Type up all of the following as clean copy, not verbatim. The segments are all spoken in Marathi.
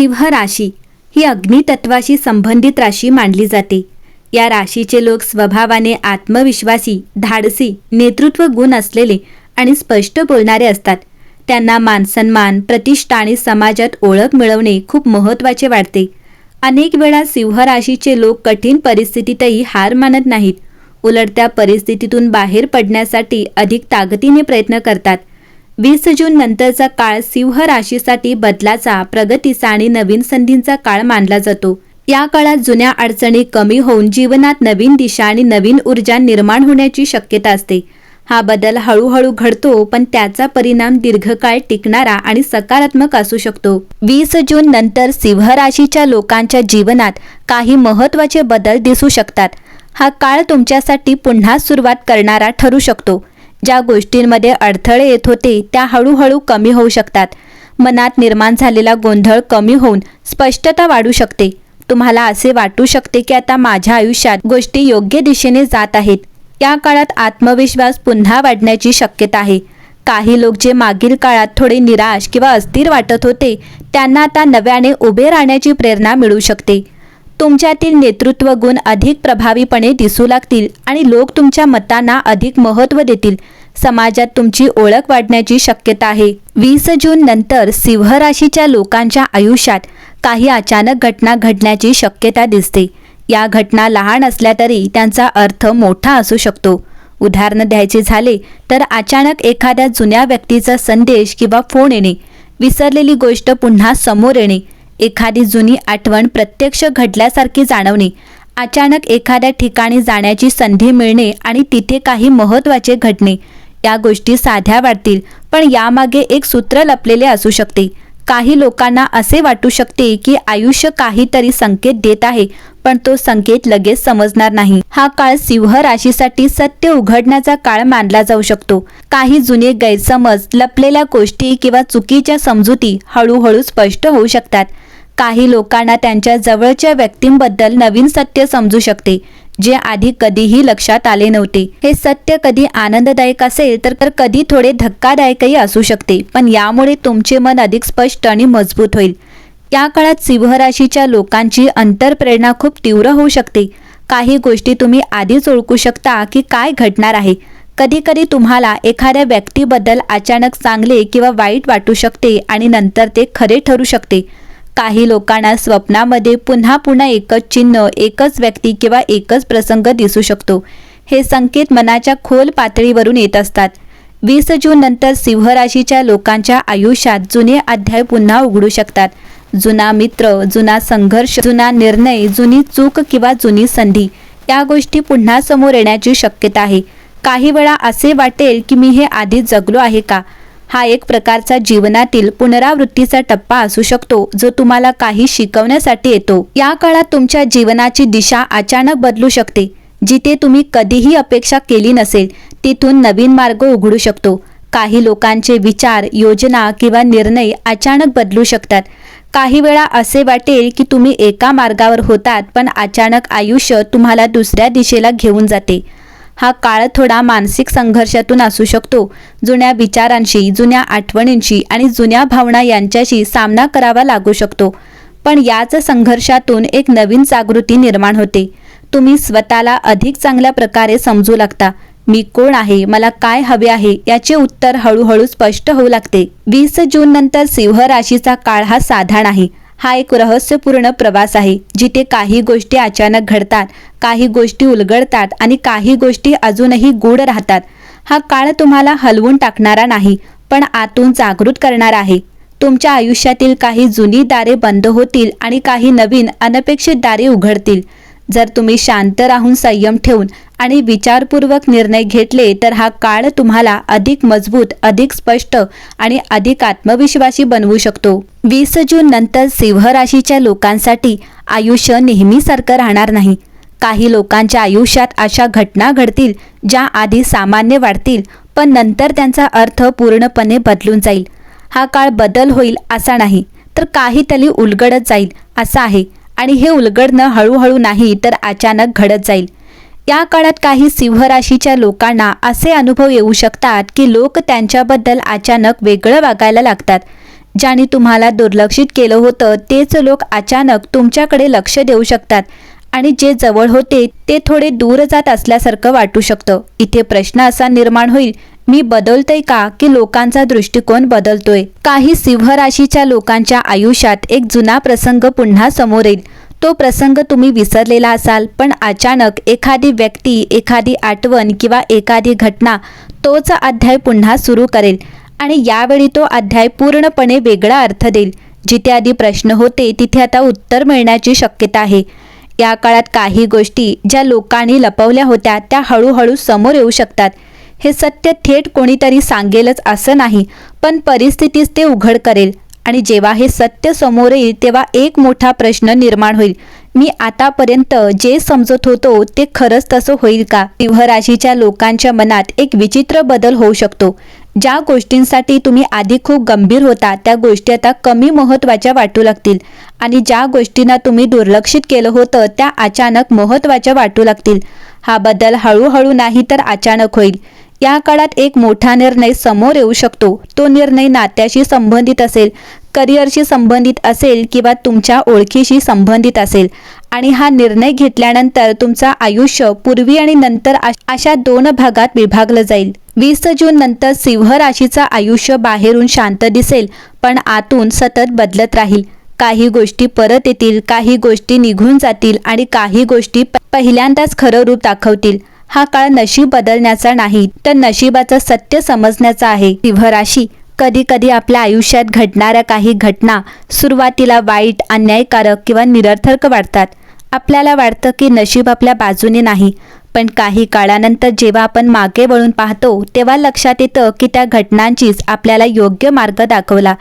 सिंह राशी ही अग्नितत्वाशी संबंधित राशी मानली जाते. या राशीचे लोक स्वभावाने आत्मविश्वासी, धाडसी, नेतृत्व गुण असलेले आणि स्पष्ट बोलणारे असतात. त्यांना मानसन्मान, प्रतिष्ठा आणि समाजात ओळख मिळवणे खूप महत्त्वाचे वाटते. अनेक वेळा सिंह राशीचे लोक कठीण परिस्थितीतही हार मानत नाहीत. उलट त्या परिस्थितीतून बाहेर पडण्यासाठी अधिक ताकदीने प्रयत्न करतात. 20 जून नंतरचा काळ सिंह राशीसाठी बदलाचा, प्रगतीचा आणि नवीन संधींचा काळ मानला जातो. या काळात जुन्या अडचणी कमी होऊन जीवनात नवीन दिशा आणि नवीन ऊर्जा निर्माण होण्याची शक्यता असते. हा बदल हळूहळू घडतो, पण त्याचा परिणाम दीर्घकाळ टिकणारा आणि सकारात्मक असू शकतो. 20 जून नंतर सिंह राशीच्या लोकांच्या जीवनात काही महत्त्वाचे बदल दिसू शकतात. हा काळ तुमच्यासाठी पुन्हा सुरुवात करणारा ठरू शकतो. ज्या गोष्टींमध्ये अडथळे येत होते त्या हळूहळू कमी होऊ शकतात. मनात निर्माण झालेला गोंधळ कमी होऊन स्पष्टता वाढू शकते. तुम्हाला असे वाटू शकते की आता माझ्या आयुष्यात गोष्टी योग्य दिशेने जात आहेत. या काळात आत्मविश्वास पुन्हा वाढण्याची शक्यता आहे. काही लोक जे मागील काळात थोडे निराश किंवा अस्थिर वाटत होते त्यांना आता नव्याने उभे राहण्याची प्रेरणा मिळू शकते. तुमच्यातील नेतृत्व गुण अधिक प्रभावीपणे दिसू लागतील आणि लोक तुमच्या मतांना अधिक महत्त्व देतील. समाजात तुमची ओळख वाढण्याची शक्यता आहे. 20 जून नंतर सिंह राशीच्या लोकांच्या आयुष्यात काही अचानक घटना घडण्याची शक्यता दिसते. या घटना लहान असल्या तरी त्यांचा अर्थ मोठा असू शकतो. उदाहरण द्यायचे झाले तर अचानक एखाद्या जुन्या व्यक्तीचा संदेश किंवा फोन येणे, विसरलेली गोष्ट पुन्हा समोर येणे, एखादी जुनी आठवण प्रत्यक्ष घडल्यासारखी जाणवणे, अचानक एखाद्या ठिकाणी जाण्याची संधी मिळणे आणि तिथे काही महत्त्वाचे घडणे. या गोष्टी साध्या वाटतील, पण यामागे एक सूत्र लपलेले असू शकते. काही लोकांना असे वाटू शकते की आयुष्य काहीतरी संकेत देत आहे, पण तो संकेत लगेच समजणार नाही. हा काळ सिंह राशीसाठी सत्य उघडण्याचा काळ मानला जाऊ शकतो. काही जुने गैरसमज, लपलेल्या गोष्टी किंवा चुकीच्या समजुती हळूहळू स्पष्ट होऊ शकतात. काही लोकांना त्यांच्या जवळच्या व्यक्तींबद्दल नवीन सत्य समजू शकते, जे आधी कधीही लक्षात आले नव्हते. हे सत्य कधी आनंददायक असेल तर कधी थोडे धक्कादायकही असू शकते, पण यामुळे तुमचे मन अधिक स्पष्ट आणि मजबूत होईल. या काळात सिंह राशीच्या लोकांची अंतर्प्रेरणा खूप तीव्र होऊ शकते. काही गोष्टी तुम्ही आधीच ओळखू शकता की काय घडणार आहे. कधीकधी तुम्हाला एखाद्या व्यक्तीबद्दल अचानक चांगले किंवा वाईट वाटू शकते आणि नंतर ते खरे ठरू शकते. काही लोकांना स्वप्नामध्ये पुन्हा पुन्हा एकच चिन्ह, एकच व्यक्ती किंवा एकच प्रसंग दिसू शकतो. हे संकेत मनाच्या खोल पातळीवरून येत असतात. 20 जून नंतर सिंह राशीच्या लोकांच्या आयुष्यात जुने अध्याय पुन्हा उघडू शकतात. जुना मित्र, जुना संघर्ष, जुना निर्णय, जुनी चूक किंवा जुनी संधी, या गोष्टी पुन्हा समोर येण्याची शक्यता आहे. काही वेळा असे वाटेल की मी हे आधी जगलो आहे का. हा एक प्रकारचा जीवनातील पुनरावृत्तीचा टप्पा असू शकतो जो तुम्हाला काही शिकवण्यासाठी येतो. या काळात तुमच्या जीवनाची दिशा अचानक बदलू शकते. जिथे तुम्ही कधीही अपेक्षा केली नसेल तिथून नवीन मार्ग उघडू शकतो. काही लोकांचे विचार, योजना किंवा निर्णय अचानक बदलू शकतात. काही वेळा असे वाटेल की तुम्ही एका मार्गावर होतात, पण अचानक आयुष्य तुम्हाला दुसऱ्या दिशेला घेऊन जाते. हा काळ थोडा मानसिक संघर्षातून असू शकतो. जुन्या विचारांशी, जुन्या आठवणींशी आणि जुन्या भावना यांच्याशी सामना करावा लागू शकतो. पण याच संघर्षातून एक नवीन जागृती निर्माण होते. तुम्ही स्वतःला अधिक चांगल्या प्रकारे समजू लागता. मी कोण आहे, मला काय हवे आहे याचे उत्तर हळूहळू स्पष्ट होऊ लागते. 20 जून नंतर सिंह राशीचा काळ हा साधा नाही. हा एक रहस्यपूर्ण प्रवास आहे, जिथे काही गोष्टी अचानक घडतात, काही गोष्टी उलगडतात आणि काही गोष्टी अजूनही गूढ राहतात. हा काळ तुम्हाला हलवून टाकणारा नाही, पण आतून जागृत करणारा आहे. तुमच्या आयुष्यातील काही जुनी दारे बंद होतील आणि काही नवीन अनपेक्षित दारे उघडतील. जर तुम्ही शांत राहून, संयम ठेवून आणि विचारपूर्वक निर्णय घेतले तर हा काळ तुम्हाला अधिक मजबूत, अधिक स्पष्ट आणि अधिक आत्मविश्वासी बनवू शकतो. 20 जून नंतर सिंह राशीच्या लोकांसाठी आयुष्य नेहमीसारखं राहणार नाही. काही लोकांच्या आयुष्यात अशा घटना घडतील ज्या आधी सामान्य वाटतील, पण नंतर त्यांचा अर्थ पूर्णपणे बदलून जाईल. हा काळ बदल होईल असा नाही, तर काहीतरी उलगडत जाईल असा आहे. आणि हे उलगडणं हळूहळू नाही तर अचानक घडत जाईल. या काळात काही सिंह राशीच्या लोकांना असे अनुभव येऊ शकतात की लोक त्यांच्याबद्दल अचानक वेगळं वागायला लागतात. ज्याने तुम्हाला दुर्लक्षित केलं होतं तेच लोक अचानक तुमच्याकडे लक्ष देऊ शकतात आणि जे जवळ होते ते थोडे दूर जात असल्यासारखं वाटू शकतं. इथे प्रश्न असा निर्माण होईल, मी बदलतोय का की लोकांचा दृष्टिकोन बदलतोय? काही सिंह राशीच्या लोकांच्या आयुष्यात एक जुना प्रसंग पुन्हा समोर येईल. तो प्रसंग तुम्ही विसरलेला असाल, पण अचानक एखादी व्यक्ती, एखादी आठवण किंवा एखादी घटना तोच अध्याय पुन्हा सुरू करेल आणि यावेळी तो अध्याय पूर्णपणे वेगळा अर्थ देईल. जिथे आधी प्रश्न होते तिथे आता उत्तर मिळण्याची शक्यता आहे. या काळात काही गोष्टी ज्या लोकांनी लपवल्या होत्या त्या हळूहळू समोर येऊ शकतात. हे सत्य थेट कोणीतरी सांगेलच असं नाही, पण परिस्थितीच ते उघड करेल. आणि जेव्हा हे सत्य समोर येईल तेव्हा एक मोठा प्रश्न निर्माण होईल, मी आतापर्यंत जे समजत होतो ते खरंच तसं होईल का? सिंह राशीच्या लोकांच्या मनात एक विचित्र बदल होऊ शकतो. ज्या गोष्टींसाठी तुम्ही आधी खूप गंभीर होता त्या गोष्टी आता कमी महत्त्वाच्या वाटू लागतील आणि ज्या गोष्टींना तुम्ही दुर्लक्षित केलं होतं त्या अचानक महत्त्वाच्या वाटू लागतील. हा बदल हळूहळू नाही तर अचानक होईल. या काळात एक मोठा निर्णय समोर येऊ शकतो. तो निर्णय नात्याशी संबंधित असेल, करिअरशी संबंधित असेल किंवा तुमच्या ओळखीशी संबंधित असेल आणि हा निर्णय घेतल्यानंतर तुमचं आयुष्य पूर्वी आणि नंतर अशा 2 भागात विभागलं जाईल. 20 जून नंतर सिंह राशीचं आयुष्य बाहेरून शांत दिसेल, पण आतून सतत बदलत राहील. काही गोष्टी परत येतील, काही गोष्टी निघून जातील आणि काही गोष्टी पहिल्यांदाच खरं रूप दाखवतील. हा काळ नशीब बदलण्याचा नाही तर नशिबाचं सत्य समजण्याचा आहे. सिंह राशी, कधी कधी आपल्या आयुष्यात घडणाऱ्या काही घटना सुरुवातीला वाईट, अन्यायकारक किंवा निरर्थक वाटतात. आपल्याला वाटतं की नशीब आपल्या बाजूने नाही, पण काही काळानंतर जेव्हा आपण मागे वळून पाहतो तेव्हा लक्षात येतं की त्या घटनांचीच आपल्याला योग्य मार्ग दाखवला,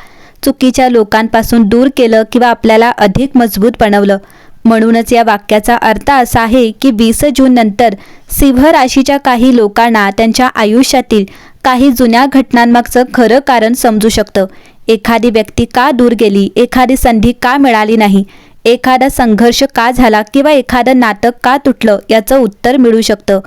चुकीच्या लोकांपासून दूर केलं किंवा आपल्याला अधिक मजबूत बनवलं. म्हणूनच या वाक्याचा अर्थ असा आहे की 20 जून नंतर सिंह राशीच्या काही लोकांना त्यांच्या आयुष्यातील काही जुन्या घटनांमागचं खरं कारण समजू शकतं. एखादी व्यक्ती का दूर गेली, एखादी संधी का मिळाली नाही, एखादा संघर्ष का झाला किंवा एखादं नातं का तुटलं याचं उत्तर मिळू शकतं.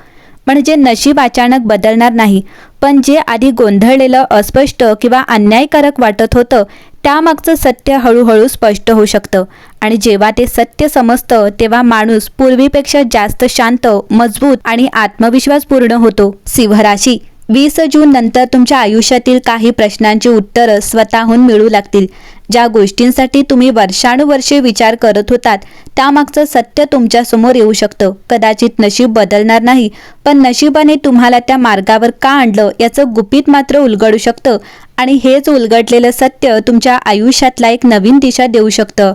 म्हणजे नशीब अचानक बदलणार नाही, पण जे आधी गोंधळलेलं, अस्पष्ट किंवा अन्यायकारक वाटत होतं त्यामागचं सत्य हळूहळू स्पष्ट होऊ शकतं. आणि जेव्हा ते सत्य समजतं तेव्हा माणूस पूर्वीपेक्षा जास्त शांत, मजबूत आणि आत्मविश्वासपूर्ण होतो. सिंह राशी, 20 जून नंतर तुमच्या आयुष्यातील काही प्रश्नांची उत्तरं स्वतःहून मिळू लागतील. ज्या गोष्टींसाठी तुम्ही वर्षानुवर्षे विचार करत होतात त्यामागचं सत्य तुमच्यासमोर येऊ शकतं. कदाचित नशीब बदलणार नाही, पण नशिबाने तुम्हाला त्या मार्गावर का आणलं याचं गुपित मात्र उलगडू शकतं आणि हेच उलगडलेलं सत्य तुमच्या आयुष्यातला एक नवीन दिशा देऊ शकतं.